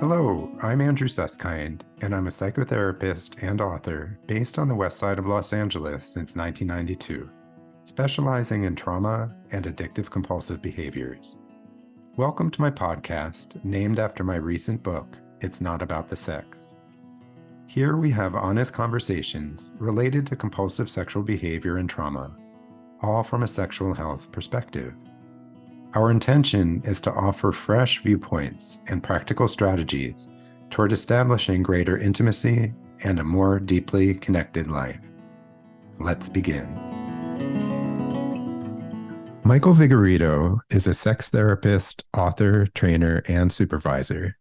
Hello, I'm Andrew Susskind, and I'm a psychotherapist and author based on the west side of Los Angeles since 1992, specializing in trauma and addictive compulsive behaviors. Welcome to my podcast, named after my recent book, It's Not About the Sex. Here we have honest conversations related to compulsive sexual behavior and trauma, all from a sexual health perspective. Our intention is to offer fresh viewpoints and practical strategies toward establishing greater intimacy and a more deeply connected life. Let's begin. Michael Vigorito is a sex therapist, author, trainer, and supervisor.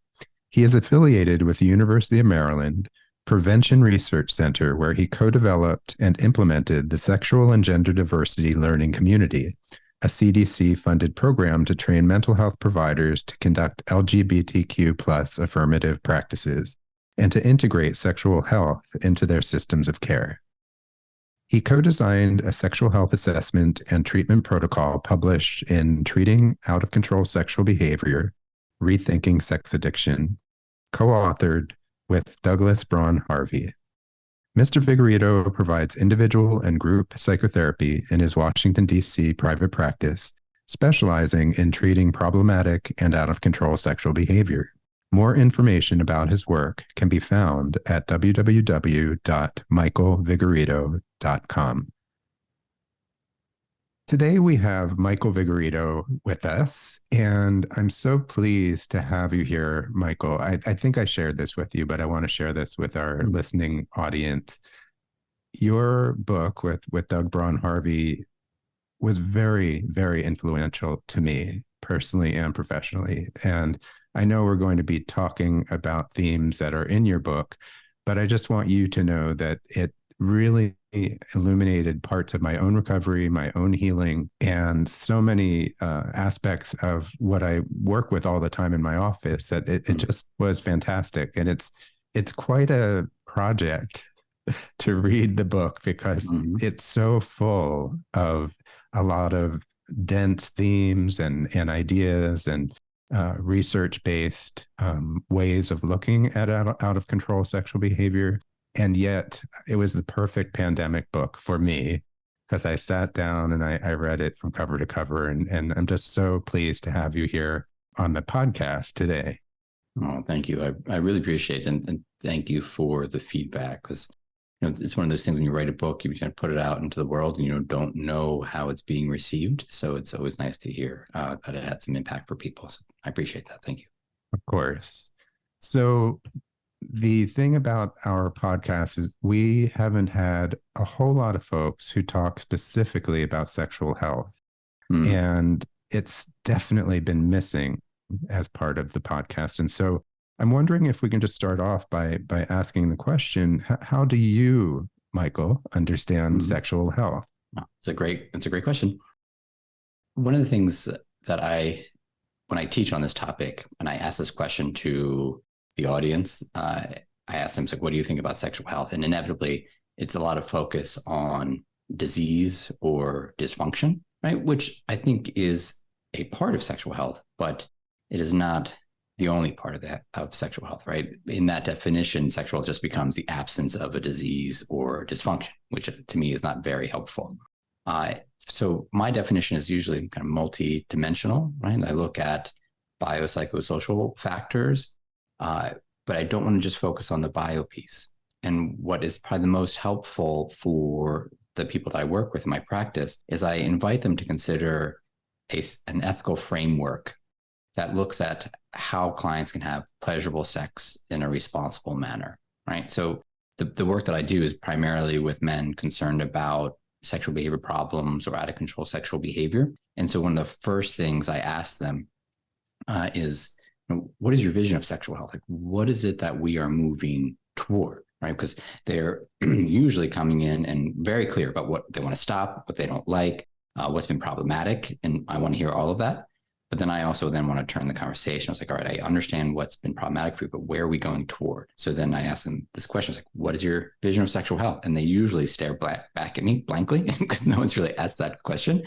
He is affiliated with the University of Maryland Prevention Research Center, where he co-developed and implemented the Sexual and Gender Diversity Learning Community, a CDC-funded program to train mental health providers to conduct LGBTQ+ affirmative practices and to integrate sexual health into their systems of care. He co-designed a sexual health assessment and treatment protocol published in Treating Out-of-Control Sexual Behavior, Rethinking Sex Addiction, co-authored with Douglas Braun Harvey. Mr. Vigorito provides individual and group psychotherapy in his Washington, D.C. private practice, specializing in treating problematic and out-of-control sexual behavior. More information about his work can be found at www.michaelvigorito.com. Today we have Michael Vigorito with us, and I'm so pleased to have you here, Michael. I think I shared this with you, but I want to share this with our listening audience. Your book with Doug Braun Harvey was very, very influential to me personally and professionally. And I know we're going to be talking about themes that are in your book, but I just want you to know that it really illuminated parts of my own recovery, my own healing, and so many aspects of what I work with all the time in my office that it just was fantastic. And it's quite a project to read the book because it's so full of a lot of dense themes and ideas and research-based ways of looking at out-of-control sexual behavior. And yet it was the perfect pandemic book for me because I sat down and I read it from cover to cover. And I'm just so pleased to have you here on the podcast today. Oh, thank you. I really appreciate it. And thank you for the feedback because it's one of those things when you write a book, you kind of put it out into the world and you don't know how it's being received. So it's always nice to hear that it had some impact for people. So I appreciate that. Thank you. Of course. So the thing about our podcast is we haven't had a whole lot of folks who talk specifically about sexual health. And it's definitely been missing as part of the podcast. And so I'm wondering if we can just start off by asking the question, how do you, Michael, understand sexual health? It's a great question. One of the things that when I teach on this topic, and I ask this question to the audience, I ask them, like, what do you think about sexual health? And inevitably, it's a lot of focus on disease or dysfunction, right? Which I think is a part of sexual health, but it is not the only part of sexual health, right? In that definition, sexual health just becomes the absence of a disease or dysfunction, which to me is not very helpful. So my definition is usually kind of multi-dimensional, right? I look at biopsychosocial factors, but I don't want to just focus on the bio piece. And what is probably the most helpful for the people that I work with in my practice is I invite them to consider an ethical framework that looks at how clients can have pleasurable sex in a responsible manner, right? So the work that I do is primarily with men concerned about sexual behavior problems or out of control sexual behavior. And so one of the first things I ask them is, what is your vision of sexual health? Like, what is it that we are moving toward, right? Because they're usually coming in and very clear about what they want to stop, what they don't like, what's been problematic. And I want to hear all of that. But then I also want to turn the conversation. I was like, all right, I understand what's been problematic for you, but where are we going toward? So then I ask them this question, like, what is your vision of sexual health? And they usually stare back at me blankly because no one's really asked that question.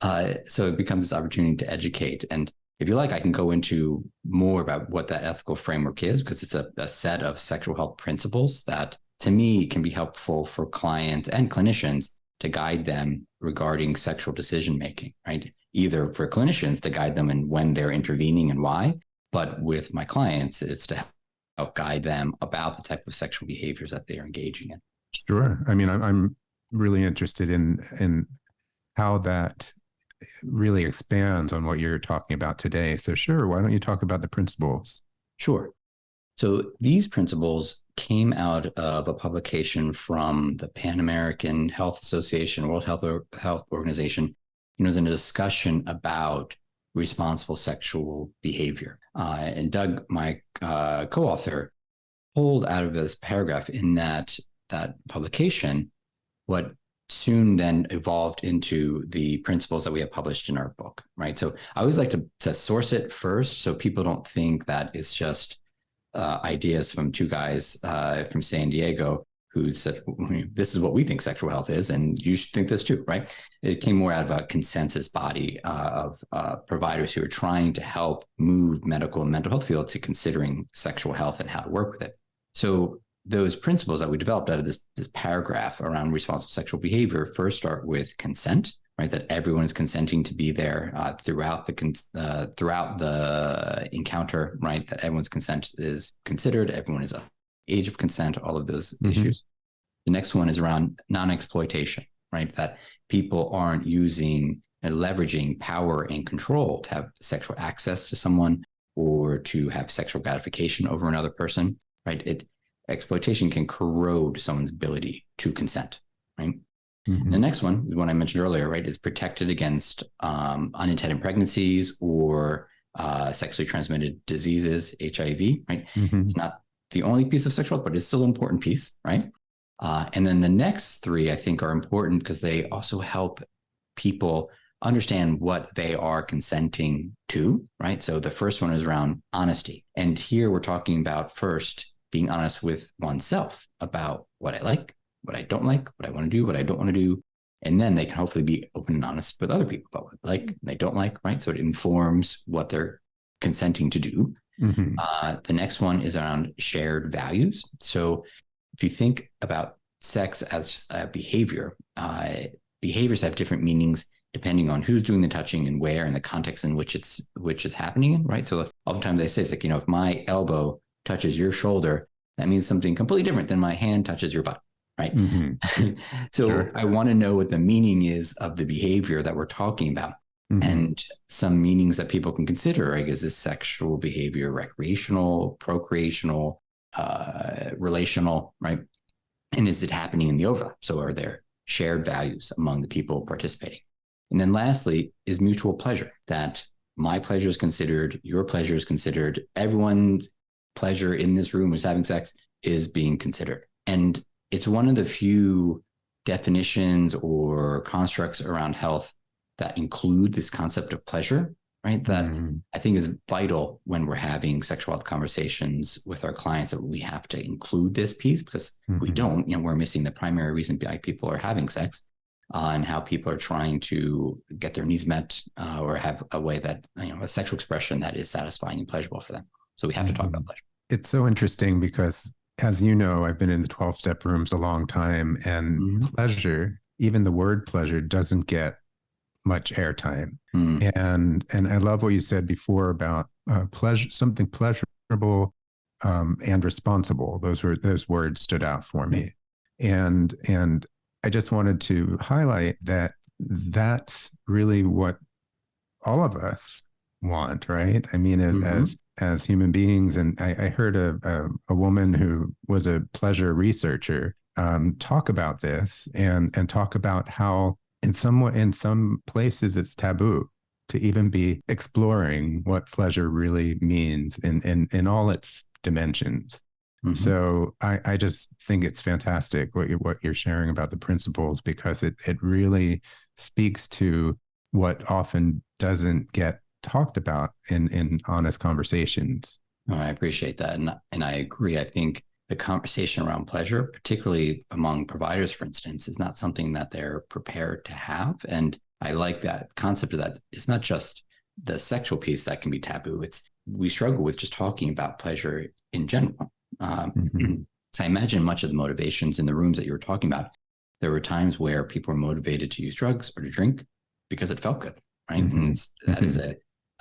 So it becomes this opportunity to educate. And If you like, I can go into more about what that ethical framework is, because it's a set of sexual health principles that, to me, can be helpful for clients and clinicians to guide them regarding sexual decision making, right? Either for clinicians to guide them in when they're intervening and why, but with my clients, it's to help guide them about the type of sexual behaviors that they're engaging in. Sure. I mean, I'm really interested in how that really expands on what you're talking about today. So sure, why don't you talk about the principles? Sure. So these principles came out of a publication from the Pan American Health Association, World Health Organization. It was in a discussion about responsible sexual behavior. And Doug, my co-author, pulled out of this paragraph in that publication what soon then evolved into the principles that we have published in our book, right? So I always like to source it first so people don't think that it's just ideas from two guys from San Diego who said, this is what we think sexual health is, and you should think this too, right? It came more out of a consensus body of providers who are trying to help move medical and mental health field to considering sexual health and how to work with it. So those principles that we developed out of this paragraph around responsible sexual behavior first start with consent, right? That everyone is consenting to be there throughout the encounter, right? That everyone's consent is considered, everyone is of age of consent, all of those issues. The next one is around non-exploitation, right? That people aren't using and leveraging power and control to have sexual access to someone or to have sexual gratification over another person, right? Exploitation can corrode someone's ability to consent, right? The next one, the one I mentioned earlier, right, is protected against unintended pregnancies or sexually transmitted diseases, HIV, right? It's not the only piece of sexual health, but it's still an important piece, right? And then the next three, I think, are important because they also help people understand what they are consenting to, right? So the first one is around honesty. And here we're talking about first being honest with oneself about what I like, what I don't like, what I want to do, what I don't want to do. And then they can hopefully be open and honest with other people about what they like and they don't like, right? So it informs what they're consenting to do. The next one is around shared values. So if you think about sex as a behavior, behaviors have different meanings depending on who's doing the touching and where and the context in which it's happening in, right? So oftentimes they say, it's like, if my elbow touches your shoulder, that means something completely different than my hand touches your butt, right? So sure. I want to know what the meaning is of the behavior that we're talking about. And some meanings that people can consider, right? Is this sexual behavior recreational, procreational, relational, right? And is it happening in the overlap? So are there shared values among the people participating? And then lastly is mutual pleasure, that my pleasure is considered, your pleasure is considered, everyone's pleasure in this room who's having sex is being considered. And it's one of the few definitions or constructs around health that include this concept of pleasure, right? That I think is vital when we're having sexual health conversations with our clients, that we have to include this piece, because we don't, we're missing the primary reason why people are having sex and how people are trying to get their needs met or have a way that, a sexual expression that is satisfying and pleasurable for them. So we have to talk about pleasure. It's so interesting because, as you know, I've been in the 12-step rooms a long time, and pleasure, even the word pleasure, doesn't get much airtime. And I love what you said before about pleasure, something pleasurable and responsible. Those words stood out for me. And I just wanted to highlight that that's really what all of us want, right? I mean, as human beings. And I heard a woman who was a pleasure researcher talk about this and talk about how in some places it's taboo to even be exploring what pleasure really means in all its dimensions. So I just think it's fantastic what you're sharing about the principles, because it really speaks to what often doesn't get talked about in honest conversations. Oh, I appreciate that. And I agree. I think the conversation around pleasure, particularly among providers, for instance, is not something that they're prepared to have. And I like that concept of that. It's not just the sexual piece that can be taboo. We struggle with just talking about pleasure in general. So I imagine much of the motivations in the rooms that you were talking about, there were times where people were motivated to use drugs or to drink because it felt good, right? And that is a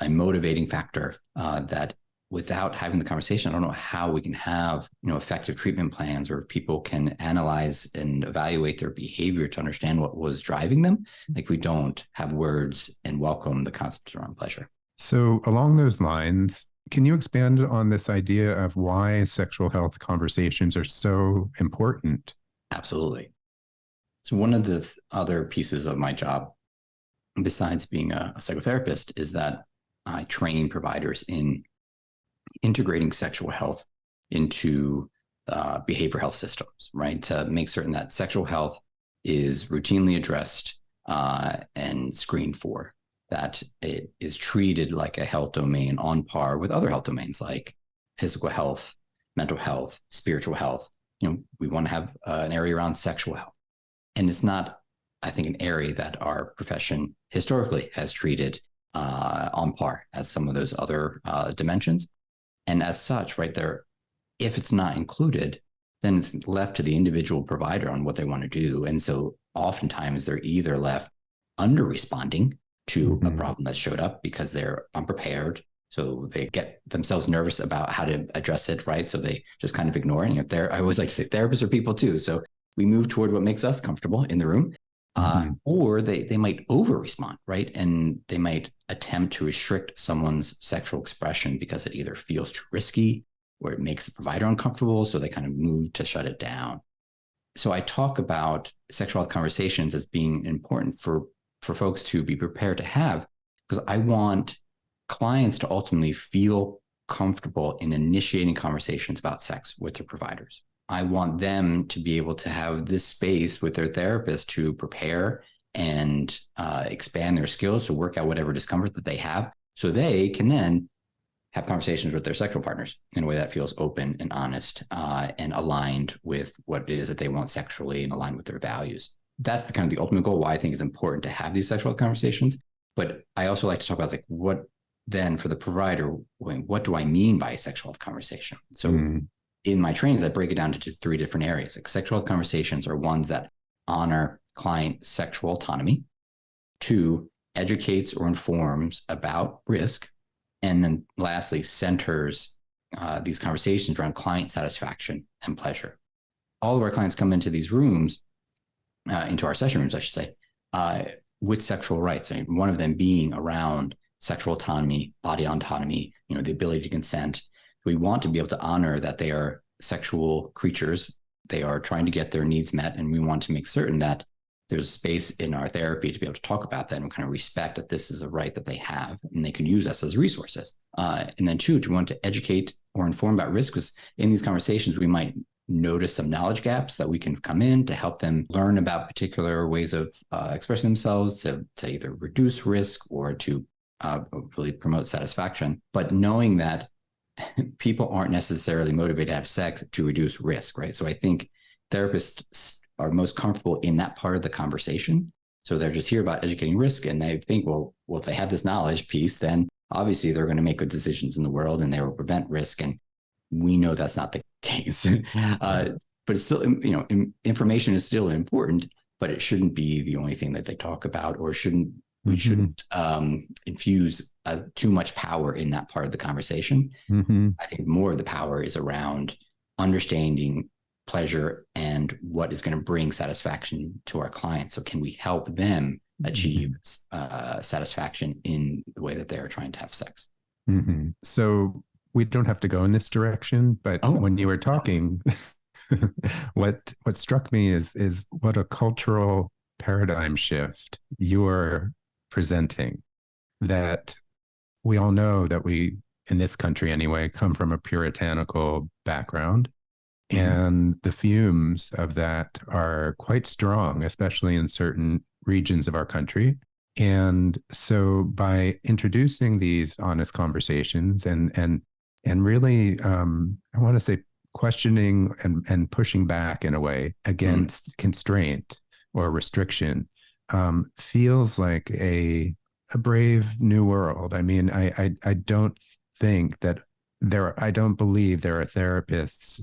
motivating factor that without having the conversation, I don't know how we can have, effective treatment plans, or if people can analyze and evaluate their behavior to understand what was driving them. Like, we don't have words and welcome the concepts around pleasure. So along those lines, can you expand on this idea of why sexual health conversations are so important? Absolutely. So one of the other pieces of my job, besides being a psychotherapist, is that I train providers in integrating sexual health into behavioral health systems, right? To make certain that sexual health is routinely addressed and screened for, that it is treated like a health domain on par with other health domains like physical health, mental health, spiritual health. We want to have an area around sexual health. And it's not, I think, an area that our profession historically has treated on par as some of those other dimensions. And as such, right there, if it's not included, then it's left to the individual provider on what they want to do. And so oftentimes they're either left under responding to a problem that showed up because they're unprepared. So they get themselves nervous about how to address it, right? So they just kind of ignore it. I always like to say therapists are people too. So we move toward what makes us comfortable in the room. Or they might over respond, right? And they might attempt to restrict someone's sexual expression because it either feels too risky or it makes the provider uncomfortable. So they kind of move to shut it down. So I talk about sexual health conversations as being important for folks to be prepared to have, because I want clients to ultimately feel comfortable in initiating conversations about sex with their providers. I want them to be able to have this space with their therapist to prepare and expand their skills to work out whatever discomfort that they have, so they can then have conversations with their sexual partners in a way that feels open and honest and aligned with what it is that they want sexually and aligned with their values. That's the kind of the ultimate goal, why I think it's important to have these sexual conversations. But I also like to talk about, like, what then for the provider, what do I mean by a sexual health conversation? So in my trainings, I break it down into 3 different areas. Like, sexual health conversations are ones that honor client sexual autonomy. 2, educates or informs about risk. And then lastly, centers these conversations around client satisfaction and pleasure. All of our clients come into these rooms, into our session rooms, I should say, with sexual rights. I mean, one of them being around sexual autonomy, body autonomy, the ability to consent. We want to be able to honor that they are sexual creatures. They are trying to get their needs met. And we want to make certain that there's space in our therapy to be able to talk about that and kind of respect that this is a right that they have and they can use us as resources. And then 2, to want to educate or inform about risk, because in these conversations, we might notice some knowledge gaps that we can come in to help them learn about particular ways of expressing themselves to either reduce risk or to really promote satisfaction. But knowing that people aren't necessarily motivated to have sex to reduce risk, right? So I think therapists are most comfortable in that part of the conversation. So they're just here about educating risk, and they think, well, if they have this knowledge piece, then obviously they're going to make good decisions in the world and they will prevent risk. And we know that's not the case. But it's still, information is still important, but it shouldn't be the only thing that they talk about, or we shouldn't infuse too much power in that part of the conversation. I think more of the power is around understanding pleasure and what is going to bring satisfaction to our clients. So can we help them achieve satisfaction in the way that they're trying to have sex? So we don't have to go in this direction, but when you were talking, what struck me is what a cultural paradigm shift you're presenting. That we all know that we, in this country anyway, come from a puritanical background. And the fumes of that are quite strong, especially in certain regions of our country. And so by introducing these honest conversations and really, I want to say, questioning and pushing back in a way against constraint or restriction, feels like a a brave new world. I mean, I don't think that I don't believe there are therapists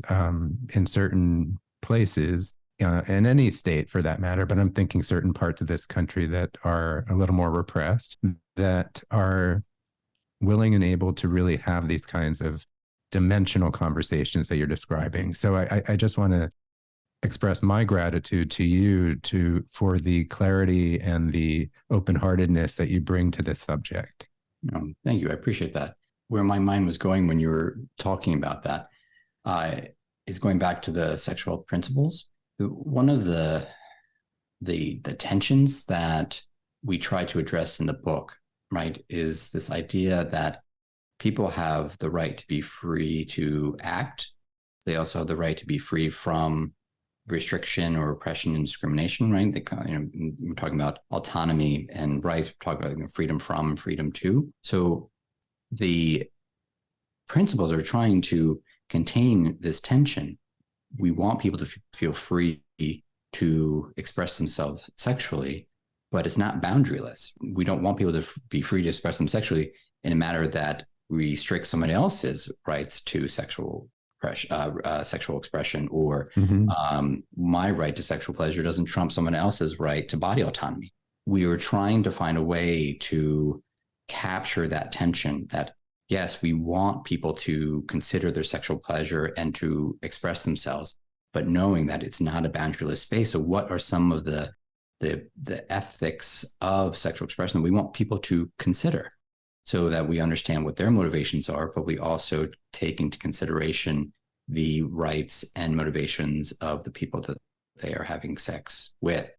in certain places, in any state for that matter, but I'm thinking certain parts of this country that are a little more repressed, that are willing and able to really have these kinds of dimensional conversations that you're describing. So I just want to express my gratitude to you for the clarity and the open-heartedness that you bring to this subject. Thank you. I appreciate that. Where my mind was going when you were talking about that is going back to the sexual health principles. One of the tensions that we try to address in the book, right, is this idea that people have the right to be free to act. They also have the right to be free from restriction or oppression and discrimination, right? We're talking about autonomy and rights. We're talking about freedom from, freedom to. So the principles are trying to contain this tension. We want people to feel free to express themselves sexually, but it's not boundaryless. We don't want people to be free to express them sexually in a manner that restricts somebody else's rights to sexual expression, or my right to sexual pleasure doesn't trump someone else's right to body autonomy. We are trying to find a way to capture that tension that, yes, we want people to consider their sexual pleasure and to express themselves, but knowing that it's not a boundaryless space. So what are some of the ethics of sexual expression that we want people to consider, so that we understand what their motivations are, but we also take into consideration the rights and motivations of the people that they are having sex with.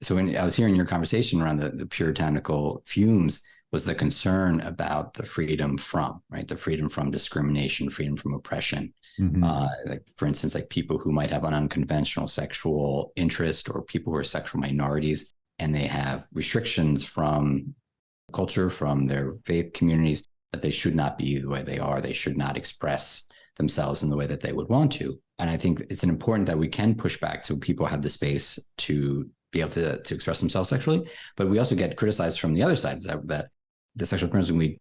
So when I was hearing your conversation around the puritanical fumes, was the concern about the freedom from, right? The freedom from discrimination, freedom from oppression. Like, for instance, like people who might have an unconventional sexual interest, or people who are sexual minorities, and they have restrictions from culture, from their faith communities, that they should not be the way they are. They should not express themselves in the way that they would want to. And I think it's important that we can push back so people have the space to be able to express themselves sexually. But we also get criticized from the other side, that the sexual experience can be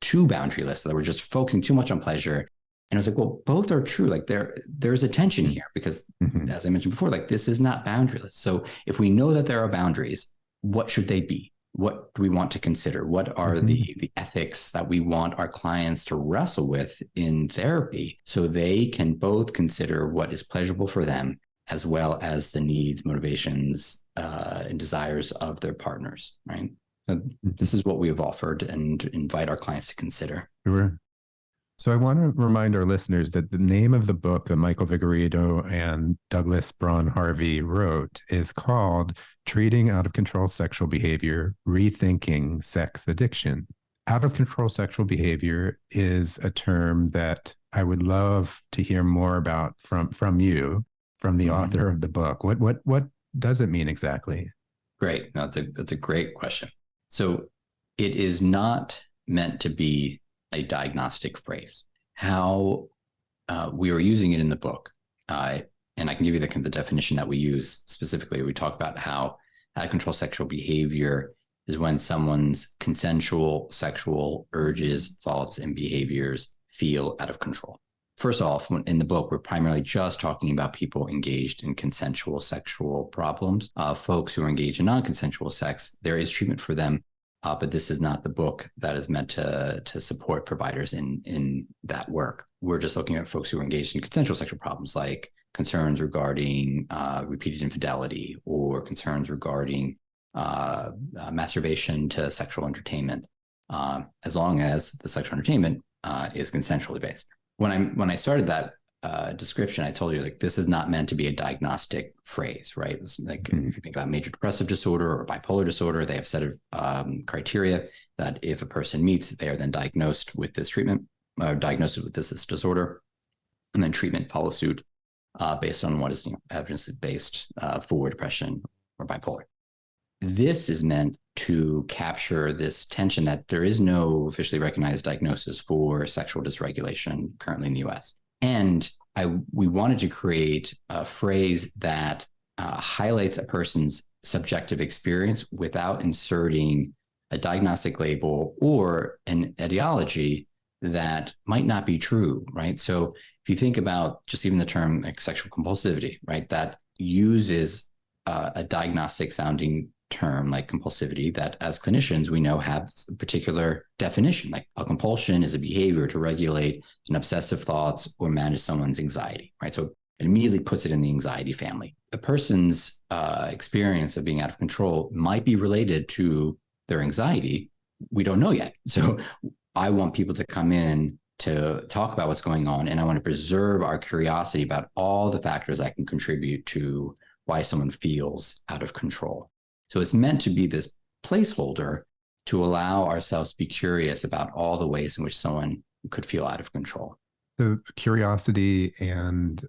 too boundaryless, that we're just focusing too much on pleasure. And I was like, well, both are true. Like there's a tension here, because as I mentioned before, like this is not boundaryless. So if we know that there are boundaries, what should they be? What do we want to consider? What are the ethics that we want our clients to wrestle with in therapy, so they can both consider what is pleasurable for them, as well as the needs, motivations, and desires of their partners, right? So this is what we have offered and invite our clients to consider. Sure. So I want to remind our listeners that the name of the book that Michael Vigorito and Douglas Braun Harvey wrote is called Treating Out of Control Sexual Behavior, Rethinking Sex Addiction. Out of control sexual behavior is a term that I would love to hear more about from you, from the author of the book. What does it mean exactly? Great. No, that's a great question. So it is not meant to be a diagnostic phrase. How we are using it in the book, and I can give you the definition that we use specifically. We talk about how out of control sexual behavior is when someone's consensual sexual urges, thoughts, and behaviors feel out of control. First off, in the book, we're primarily just talking about people engaged in consensual sexual problems. Folks who are engaged in non-consensual sex, there is treatment for them, but this is not the book that is meant to support providers in that work. We're just looking at folks who are engaged in consensual sexual problems, like concerns regarding repeated infidelity, or concerns regarding masturbation to sexual entertainment, as long as the sexual entertainment is consensually based. When I started that description, I told you, like, this is not meant to be a diagnostic phrase, right? It's like if you think about major depressive disorder or bipolar disorder, they have a set of criteria that if a person meets, they are then diagnosed with this treatment, diagnosed with this disorder, and then treatment follows suit based on what is evidence-based for depression or bipolar. This is meant to capture this tension that there is no officially recognized diagnosis for sexual dysregulation currently in the US. And we wanted to create a phrase that highlights a person's subjective experience without inserting a diagnostic label or an etiology that might not be true, right? So if you think about just even the term like sexual compulsivity, right, that uses a diagnostic sounding term like compulsivity that as clinicians we know has a particular definition. Like a compulsion is a behavior to regulate an obsessive thoughts or manage someone's anxiety, right? So it immediately puts it in the anxiety family. A person's experience of being out of control might be related to their anxiety. We don't know yet. So I want people to come in to talk about what's going on, and I want to preserve our curiosity about all the factors that can contribute to why someone feels out of control. So it's meant to be this placeholder to allow ourselves to be curious about all the ways in which someone could feel out of control. So curiosity, and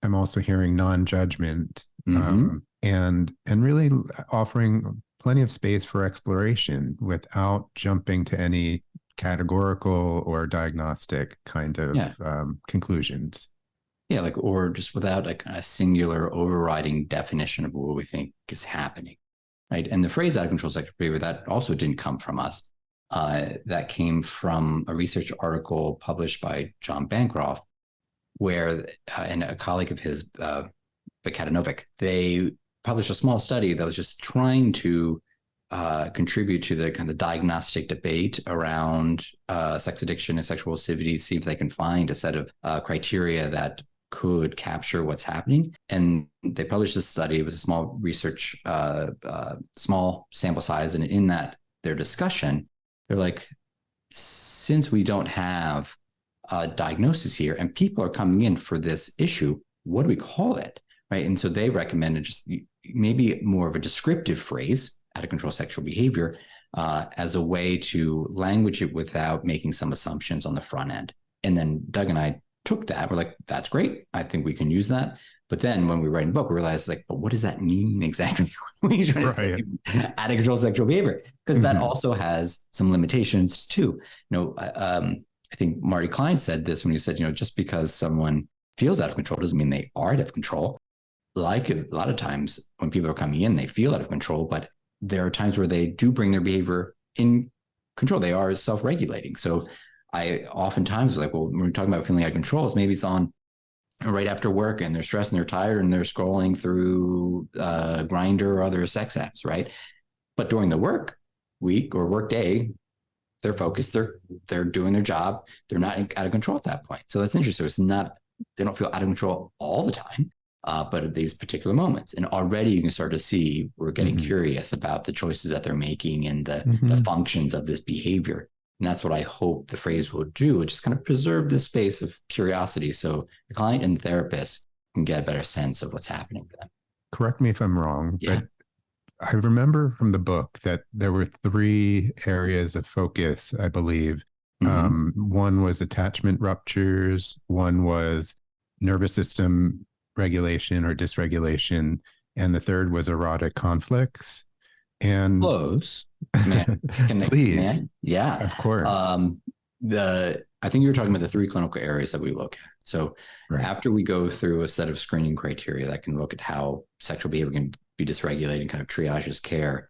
I'm also hearing non-judgment, and really offering plenty of space for exploration without jumping to any categorical or diagnostic kind of conclusions. Yeah, like, or just without like a singular overriding definition of what we think is happening, right? And the phrase out of control sexual behavior, that also didn't come from us. That came from a research article published by John Bancroft, where, and a colleague of his, Vikatanovic, they published a small study that was just trying to contribute to the kind of diagnostic debate around sex addiction and sexual lascivity, see if they can find a set of criteria that could capture what's happening. And they published this study. It was a small research, small sample size. And in that, their discussion, they're like, since we don't have a diagnosis here and people are coming in for this issue, what do we call it? Right. And so they recommended just maybe more of a descriptive phrase, out of control sexual behavior, as a way to language it without making some assumptions on the front end. And then Doug and I took that. We're like, that's great. I think we can use that. But then when we write a book, we realized like, but what does that mean exactly? What are you trying to say? Out of control sexual behavior, because that also has some limitations too. I think Marty Klein said this when he said, just because someone feels out of control doesn't mean they are out of control. Like a lot of times when people are coming in, they feel out of control, but there are times where they do bring their behavior in control. They are self-regulating. So I oftentimes was like, well, when we're talking about feeling out of control, maybe it's on right after work and they're stressed and they're tired and they're scrolling through Grindr or other sex apps, right? But during the work week or work day, they're focused, they're doing their job. They're not out of control at that point. So that's interesting. It's not, they don't feel out of control all the time. But at these particular moments. And already you can start to see we're getting curious about the choices that they're making and the functions of this behavior. And that's what I hope the phrase will do, just kind of preserve this space of curiosity so the client and the therapist can get a better sense of what's happening for them. Correct me if I'm wrong, but I remember from the book that there were 3 areas of focus, I believe. One was attachment ruptures, one was nervous system regulation or dysregulation, and the third was erotic conflicts. And close, man. Please, yeah, of course. I think you were talking about the 3 clinical areas that we look at. So after we go through a set of screening criteria that can look at how sexual behavior can be dysregulated and kind of triages care,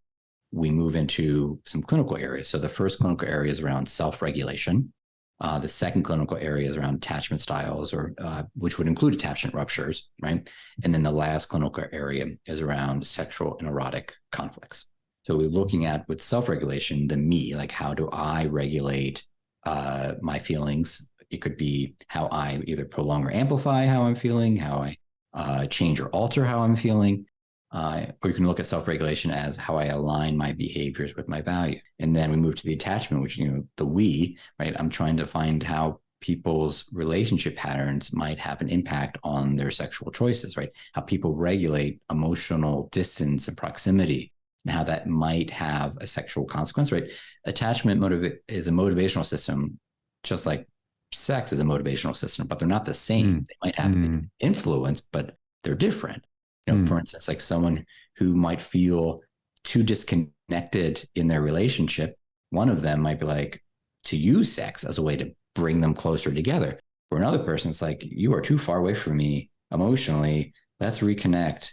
we move into some clinical areas. So the first clinical area is around self-regulation. The second clinical area is around attachment styles, or which would include attachment ruptures, right? And then the last clinical area is around sexual and erotic conflicts. So we're looking at, with self-regulation, the me, like how do I regulate my feelings? It could be how I either prolong or amplify how I'm feeling, how I change or alter how I'm feeling. Or you can look at self-regulation as how I align my behaviors with my value. And then we move to the attachment, which, the we, right? I'm trying to find how people's relationship patterns might have an impact on their sexual choices, right? How people regulate emotional distance and proximity, and how that might have a sexual consequence, right? Attachment is a motivational system, just like sex is a motivational system, but they're not the same. They might have influence, but they're different. For instance, like someone who might feel too disconnected in their relationship, one of them might be like to use sex as a way to bring them closer together. For another person, it's like, you are too far away from me emotionally. Let's reconnect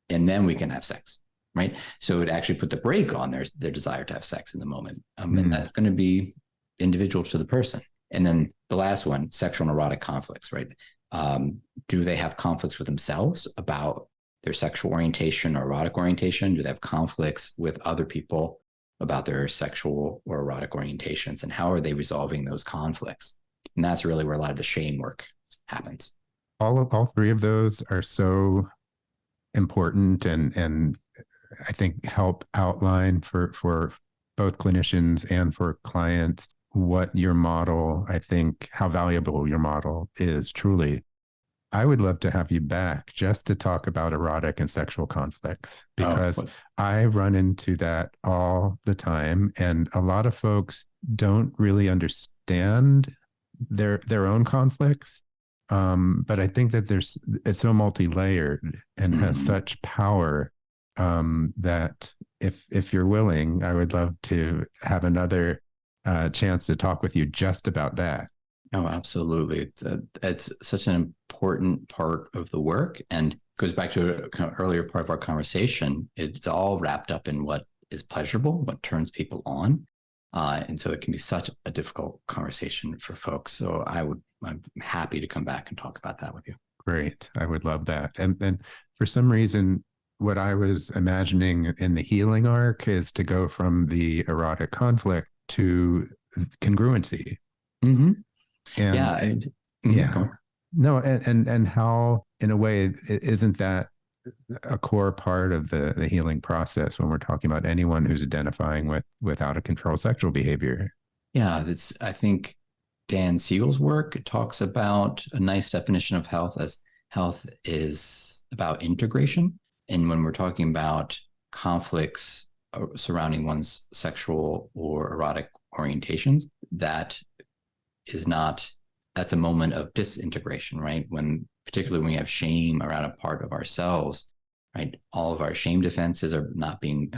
and then we can have sex. right? So it actually put the brake on their desire to have sex in the moment. And Mm. that's going to be individual to the person. And then the last one, sexual and erotic conflicts, right? Do they have conflicts with themselves about their sexual orientation or erotic orientation? Do they have conflicts with other people about their sexual or erotic orientations? And how are they resolving those conflicts? And that's really where a lot of the shame work happens. All three of those are so important, and I think help outline for both clinicians and for clients what your model, I think how valuable your model is truly. I would love to have you back just to talk about erotic and sexual conflicts, because I run into that all the time. And a lot of folks don't really understand their own conflicts. But I think that it's so multi-layered and has such power, that if you're willing, I would love to have another chance to talk with you just about that. Oh, absolutely. It's such an important part of the work, and goes back to a kind of earlier part of our conversation. It's all wrapped up in what is pleasurable, what turns people on. And so it can be such a difficult conversation for folks. So I'm happy to come back and talk about that with you. Great. I would love that. And for some reason, what I was imagining in the healing arc is to go from the erotic conflict to congruency. Mm-hmm. And yeah. No, and how, in a way, isn't that a core part of the healing process when we're talking about anyone who's identifying with out of control sexual behavior? Yeah, I think Dan Siegel's work talks about a nice definition of health as health is about integration. And when we're talking about conflicts surrounding one's sexual or erotic orientations, that's a moment of disintegration, right? Particularly when we have shame around a part of ourselves, right? All of our shame defenses are not being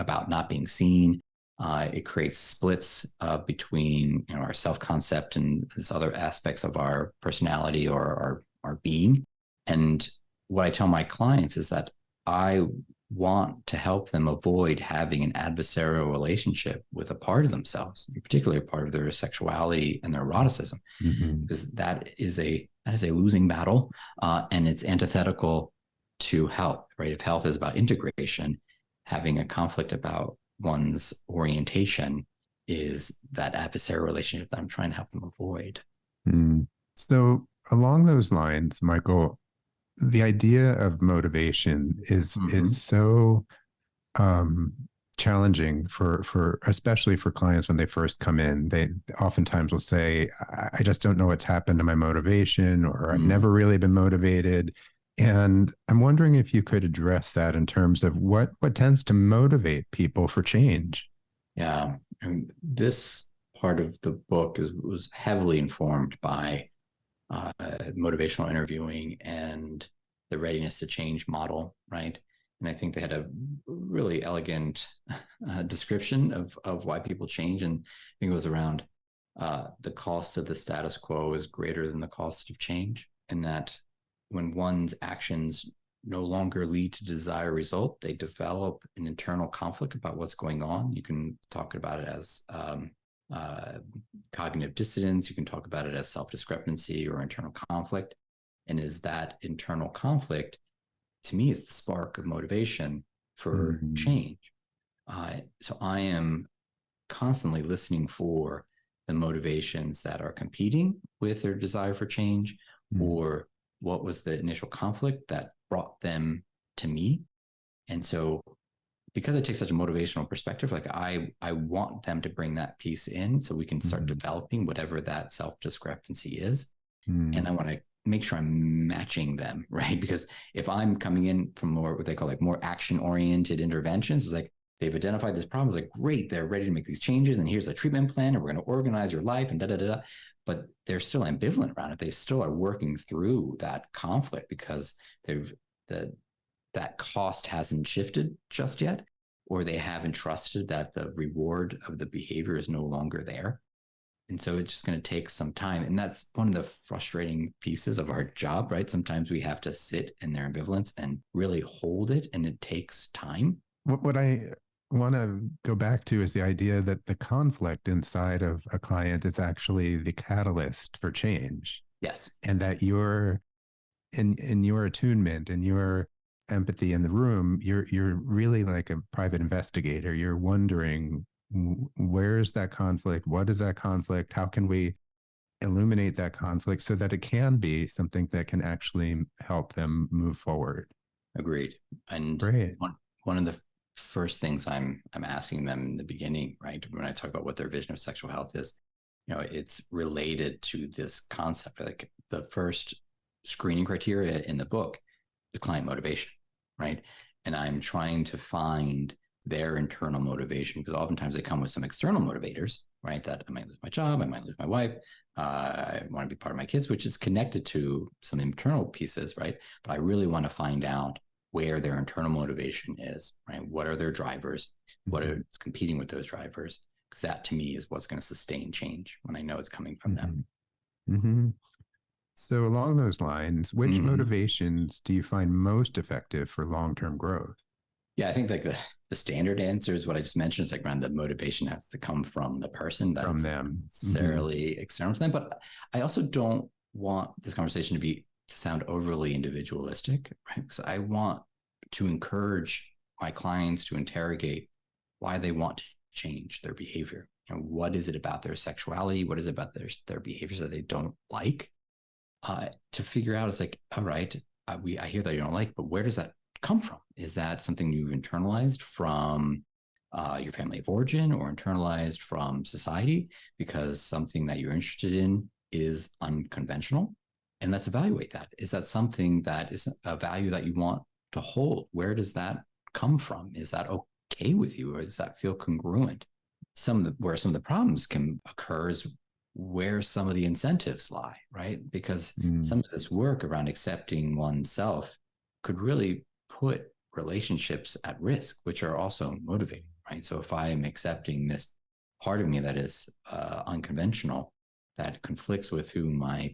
seen. It creates splits between our self-concept and these other aspects of our personality or our being. And what I tell my clients is that I want to help them avoid having an adversarial relationship with a part of themselves, particularly a part of their sexuality and their eroticism, because that is a losing battle, and it's antithetical to health, right? If health is about integration, having a conflict about one's orientation is that adversarial relationship that I'm trying to help them avoid. So along those lines, Michael, the idea of motivation is so challenging for especially for clients when they first come in. They oftentimes will say, I just don't know what's happened to my motivation, or I've never really been motivated. And I'm wondering if you could address that in terms of what tends to motivate people for change. Yeah, and this part of the book was heavily informed by motivational interviewing and the readiness to change model, right? And I think they had a really elegant description of why people change. And I think it was around the cost of the status quo is greater than the cost of change. And that when one's actions no longer lead to desired result, they develop an internal conflict about what's going on. You can talk about it as cognitive dissonance. You can talk about it as self-discrepancy or internal conflict. And is that internal conflict, to me, is the spark of motivation for change. So I am constantly listening for the motivations that are competing with their desire for change, or what was the initial conflict that brought them to me. And so because I take such a motivational perspective, like I want them to bring that piece in so we can start developing whatever that self-discrepancy is. And I want to make sure I'm matching them, right? Because if I'm coming in from more what they call like more action-oriented interventions, it's like they've identified this problem, it's like, great, they're ready to make these changes, and here's a treatment plan, and we're going to organize your life, and da-da-da-da. But they're still ambivalent around it. They still are working through that conflict because that cost hasn't shifted just yet, or they haven't trusted that the reward of the behavior is no longer there. And so it's just going to take some time. And that's one of the frustrating pieces of our job, right? Sometimes we have to sit in their ambivalence and really hold it, and it takes time. what I want to go back to is the idea that the conflict inside of a client is actually the catalyst for change, Yes. and that you're in your attunement and your empathy in the room, you're really like a private investigator. You're wondering, where's that conflict? What is that conflict? How can we illuminate that conflict so that it can be something that can actually help them move forward? Agreed. And Great. one of the first things I'm asking them in the beginning, right, when I talk about what their vision of sexual health is, it's related to this concept. Like the first screening criteria in the book is client motivation, right? And I'm trying to find their internal motivation, because oftentimes they come with some external motivators, right? That I might lose my job, I might lose my wife, I want to be part of my kids, which is connected to some internal pieces, right? But I really want to find out where their internal motivation is, right? What are their drivers? What is competing with those drivers? Because that to me is what's going to sustain change when I know it's coming from them. Mm-hmm. So along those lines, which motivations do you find most effective for long-term growth? Yeah, I think like the standard answer is what I just mentioned. It's like around the motivation has to come from the person. That's from them, necessarily external to them. But I also don't want this conversation to sound overly individualistic, right? Because I want to encourage my clients to interrogate why they want to change their behavior. What is it about their sexuality? What is it about their behaviors that they don't like? To figure out, it's like, all right, I hear that you don't like, but where does that come from? Is that something you've internalized from your family of origin, or internalized from society because something that you're interested in is unconventional? And let's evaluate that. Is that something that is a value that you want to hold? Where does that come from? Is that okay with you, or does that feel congruent? Where some of the problems can occur is where some of the incentives lie, right? Because some of this work around accepting oneself could really put relationships at risk, which are also motivating, right? So if I am accepting this part of me that is unconventional, that conflicts with who my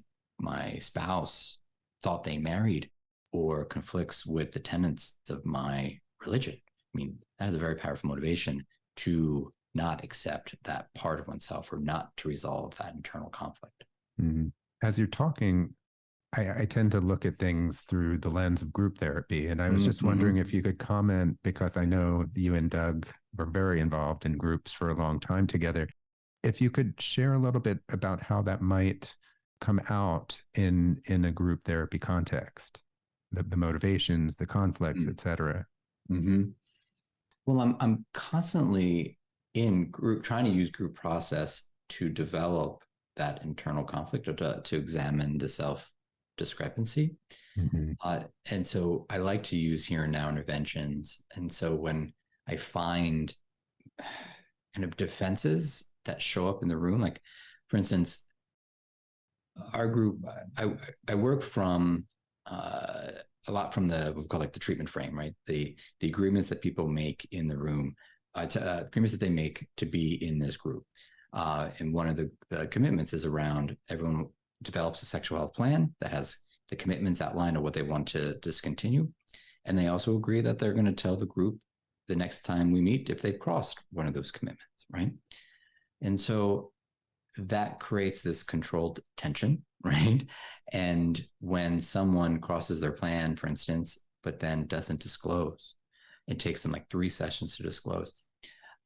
spouse thought they married, or conflicts with the tenets of my religion, I mean, that is a very powerful motivation to not accept that part of oneself, or not to resolve that internal conflict. As you're talking, I tend to look at things through the lens of group therapy. And I was just wondering if you could comment, because I know you and Doug were very involved in groups for a long time together. If you could share a little bit about how that might come out in a group therapy context, the motivations, the conflicts, et cetera. Well, I'm constantly in group, trying to use group process to develop that internal conflict, or to examine the self discrepancy. And so I like to use here and now interventions. And so when I find kind of defenses that show up in the room, like for instance, our group, I work from a lot from what we call like the treatment frame, right? The agreements that people make in the room, agreements that they make to be in this group. And one of the commitments is around everyone develops a sexual health plan that has the commitments outlined of what they want to discontinue. And they also agree that they're going to tell the group the next time we meet if they've crossed one of those commitments, right? And so that creates this controlled tension, right? And when someone crosses their plan, for instance, but then doesn't disclose, it takes them like 3 sessions to disclose.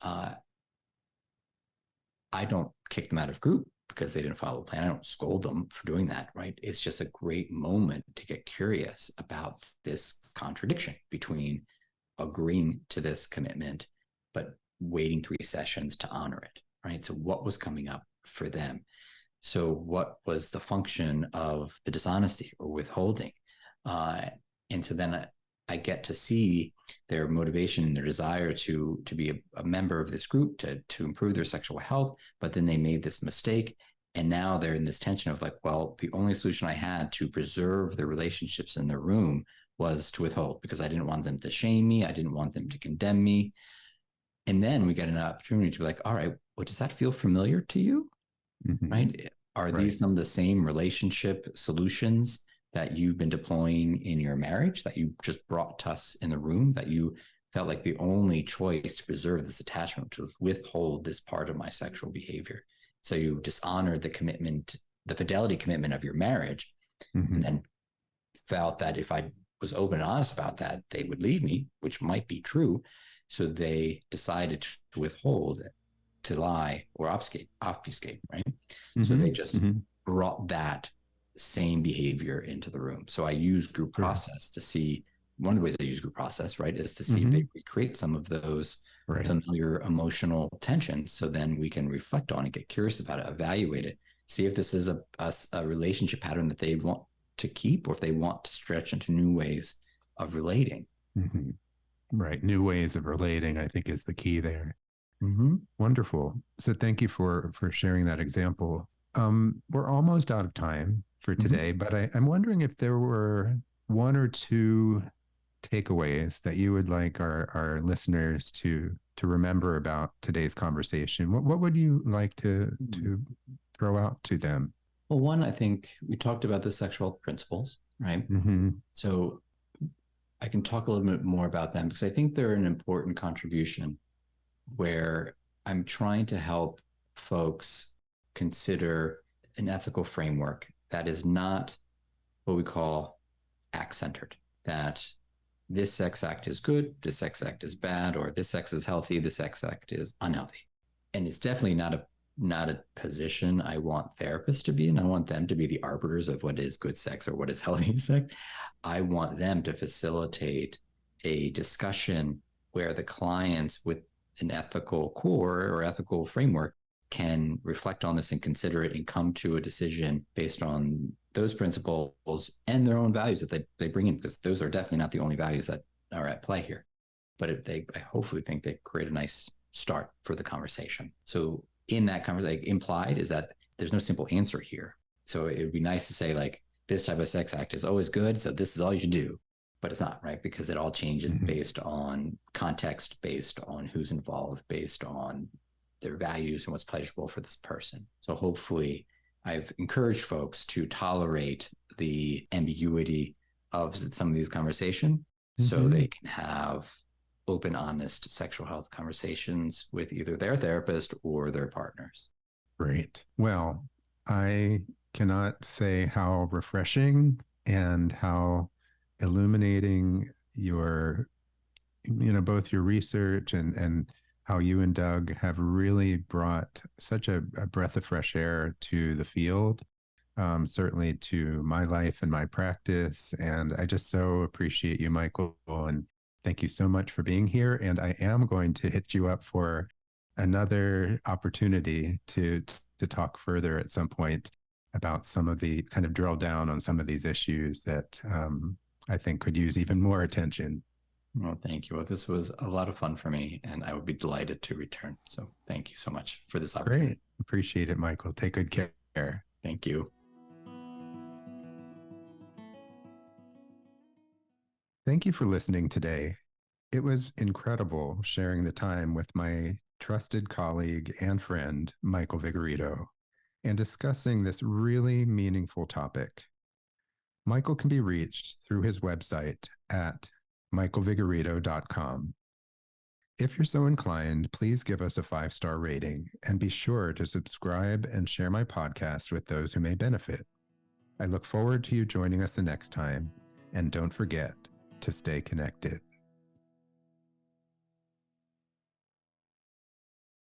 I don't kick them out of group because they didn't follow the plan. I don't scold them for doing that, right? It's just a great moment to get curious about this contradiction between agreeing to this commitment, but waiting 3 sessions to honor it, right? So what was coming up for them? So what was the function of the dishonesty or withholding? And so then I get to see their motivation and their desire to be a member of this group, to improve their sexual health, but then they made this mistake. And now they're in this tension of like, well, the only solution I had to preserve the relationships in the room was to withhold, because I didn't want them to shame me. I didn't want them to condemn me. And then we get an opportunity to be like, all right, well, does that feel familiar to you? Right? Are these some of the same relationship solutions that you've been deploying in your marriage, that you just brought to us in the room, that you felt like the only choice to preserve this attachment was withhold this part of my sexual behavior. So you dishonor the commitment, the fidelity commitment of your marriage, and then felt that if I was open and honest about that, they would leave me, which might be true. So they decided to withhold, to lie or obfuscate, right? So they just brought that same behavior into the room. So I use group process to see, one of the ways I use group process, right, is to see if they recreate some of those familiar emotional tensions. So then we can reflect on it, get curious about it, evaluate it, see if this is a relationship pattern that they want to keep, or if they want to stretch into new ways of relating. Right. New ways of relating, I think, is the key there. Wonderful. So thank you for sharing that example. We're almost out of time for today, but I'm wondering if there were one or two takeaways that you would like our listeners to remember about today's conversation. What would you like to throw out to them? Well, one, I think we talked about the sexual principles, right? So I can talk a little bit more about them because I think they're an important contribution where I'm trying to help folks consider an ethical framework that is not what we call act-centered, that this sex act is good, this sex act is bad, or this sex is healthy, this sex act is unhealthy. And it's definitely not a position I want therapists to be in. I want them to be the arbiters of what is good sex or what is healthy sex. I want them to facilitate a discussion where the clients with an ethical core or ethical framework can reflect on this and consider it and come to a decision based on those principles and their own values that they bring in, because those are definitely not the only values that are at play here. But I hopefully think they create a nice start for the conversation. So in that conversation, implied is that there's no simple answer here. So it would be nice to say, like, this type of sex act is always good, so this is all you should do. But it's not, right? Because it all changes based on context, based on who's involved, based on their values and what's pleasurable for this person. So hopefully I've encouraged folks to tolerate the ambiguity of some of these conversations so they can have open, honest sexual health conversations with either their therapist or their partners. Great. Well, I cannot say how refreshing and how illuminating your, both your research and how you and Doug have really brought such a breath of fresh air to the field, certainly to my life and my practice. And I just so appreciate you, Michael, and thank you so much for being here. And I am going to hit you up for another opportunity to talk further at some point about some of the kind of drill down on some of these issues that I think could use even more attention. Well, thank you. Well, this was a lot of fun for me, and I would be delighted to return. So thank you so much for this opportunity. Great. Appreciate it, Michael. Take good care. Thank you. Thank you for listening today. It was incredible sharing the time with my trusted colleague and friend, Michael Vigorito, and discussing this really meaningful topic. Michael can be reached through his website at michaelvigorito.com. If you're so inclined, please give us a 5-star rating and be sure to subscribe and share my podcast with those who may benefit. I look forward to you joining us the next time, and don't forget to stay connected.